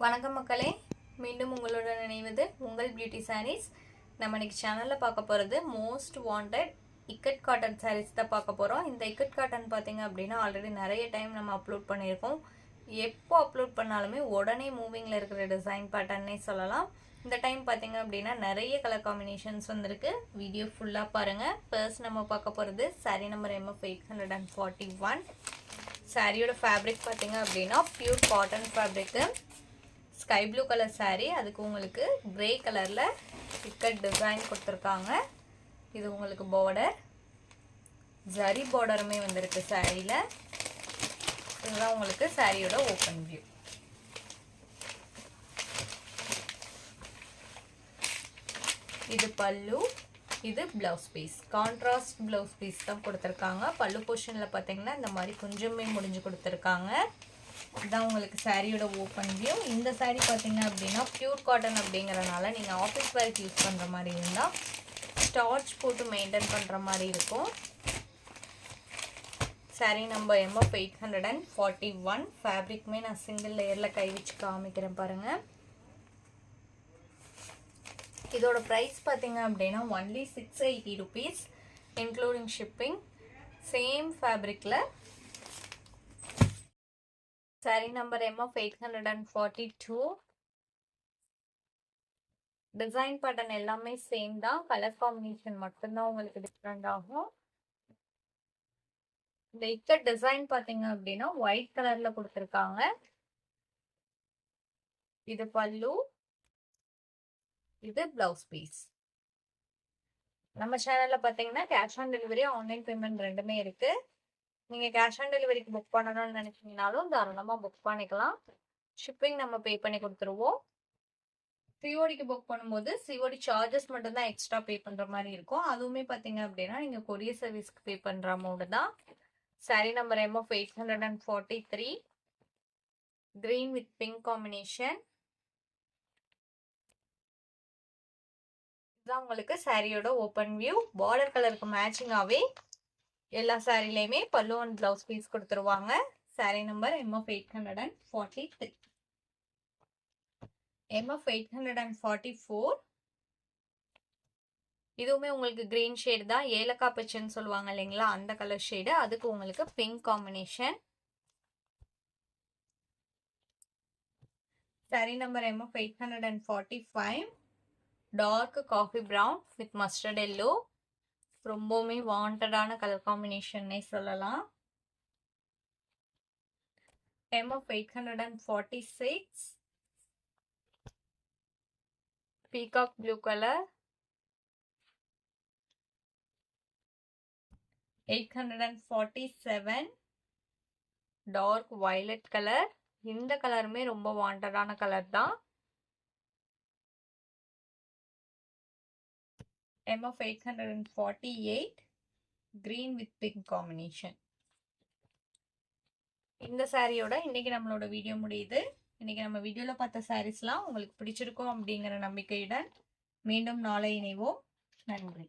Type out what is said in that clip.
வணக்கம் மக்களே, மீண்டும் உங்களுடன் இணைவது உங்கள் பியூட்டி சாரீஸ். நம்ம இன்னைக்கு சேனலில் பார்க்க போகிறது most wanted ikat cotton saris தான் பார்க்க போகிறோம். இந்த இக்கட் காட்டன் பார்த்தீங்க அப்படின்னா ஆல்ரெடி நிறைய டைம் நம்ம அப்லோட் பண்ணியிருக்கோம். எப்போ அப்லோட் பண்ணாலுமே உடனே மூவிங்கில் இருக்கிற டிசைன் பேட்டர்னே சொல்லலாம். இந்த டைம் பார்த்தீங்க அப்படின்னா நிறைய கலர் காம்பினேஷன்ஸ் வந்திருக்கு. வீடியோ ஃபுல்லாக பாருங்கள். ஃபர்ஸ்ட் நம்ம பார்க்க போகிறது சாரீ நம்பர் MF841. சாரியோட ஃபேப்ரிக் பார்த்தீங்க அப்படின்னா pure cotton fabric. Sky blue colour sari, அதுக்கு உங்களுக்கு கிரே கலரில் இக்கட் டிசைன் கொடுத்துருக்காங்க. இது உங்களுக்கு பார்டர், ஜரி பார்டருமே வந்திருக்கு சாரியில். இதுதான் உங்களுக்கு சாரியோட ஓப்பன் வியூ. இது பல்லு, இது blouse piece. Contrast blouse piece தான் கொடுத்துருக்காங்க. பல்லு போர்ஷனில் பார்த்தீங்கன்னா இந்த மாதிரி கொஞ்சமே முடிஞ்சு கொடுத்துருக்காங்க. இதுதான் உங்களுக்கு சாரியோட ஓப்பன் வியூ. இந்த சாரீ பார்த்தீங்க அப்படின்னா பியூர் காட்டன் அப்படிங்கிறனால நீங்கள் ஆஃபீஸ் வேர்க்கு யூஸ் பண்ணுற மாதிரி இருந்தால் ஸ்டார்ச் போட்டு மெயின்டைன் பண்ணுற மாதிரி இருக்கும். Sari number MF841. ஃபேப்ரிக்குமே நான் சிங்கிள் லேயரில் கை வச்சு காமிக்கிறேன் பாருங்கள். இதோட ப்ரைஸ் பார்த்தீங்க அப்படின்னா only 680 rupees including shipping. Same ஃபேப்ரிக்கில் sari number MF842. Design pattern எல்லாமே சேம் தான், கலர் காம்பினேஷன் மட்டும்தான் உங்களுக்கு டிஃப்ரெண்ட் ஆகும். இந்த இக்கட் டிசைன் பார்த்தீங்க அப்படின்னா ஒயிட் கலர்ல கொடுத்துருக்காங்க. இது பல்லு, இது பிளவுஸ் பீஸ். நம்ம சேனல்ல பார்த்தீங்கன்னா cash on delivery, online payment ரெண்டுமே இருக்கு. நீங்கள் கேஷ் ஆன் டெலிவரிக்கு புக் பண்ணணும்னு நினச்சிங்கனாலும் தாராளமாக புக் பண்ணிக்கலாம். ஷிப்பிங் நம்ம பே பண்ணி கொடுத்துருவோம். சிஓடிக்கு புக் பண்ணும்போது சிஓடி சார்ஜஸ் மட்டும்தான் எக்ஸ்ட்ரா பே பண்ணுற மாதிரி இருக்கும். அதுவுமே பார்த்தீங்க அப்படின்னா நீங்கள் கொரியர் சர்வீஸ்க்கு பே பண்ணுற அமௌண்ட் தான். Sari number MF843. Green with pink combination. இதுதான் உங்களுக்கு சாரியோட ஓப்பன் வியூ. பார்டர் கலருக்கு மேட்சிங்காகவே எல்லா சாரிலையுமே பல்லு அண்ட் பிளவுஸ் பீஸ் கொடுத்துருவாங்க. Sari number MF843. MF844. இதுவுமே உங்களுக்கு கிரீன் ஷேட் தான், ஏலக்காய் பச்சைன்னு சொல்லுவாங்க இல்லைங்களா, அந்த கலர் ஷேடு. அதுக்கு உங்களுக்கு pink combination. Sari number MF845. Dark coffee brown with mustard yellow. ரொம்பவுமே வாண்டடான கலர் காம்பினேஷன்னே சொல்லலாம். MF846. Peacock blue colour. 847. Dark violet colour. இந்த கலருமே ரொம்ப வாண்டடான கலர் தான். MF848. Green with pink combination. இந்த சாரியோட இன்னைக்கு நம்மளோட வீடியோ முடியுது. இன்னைக்கு நம்ம வீடியோவில் பார்த்த சாரீஸ்லாம் உங்களுக்கு பிடிச்சிருக்கோம் அப்படிங்கிற நம்பிக்கையுடன் மீண்டும் நாளை இணைவோம். நன்றி.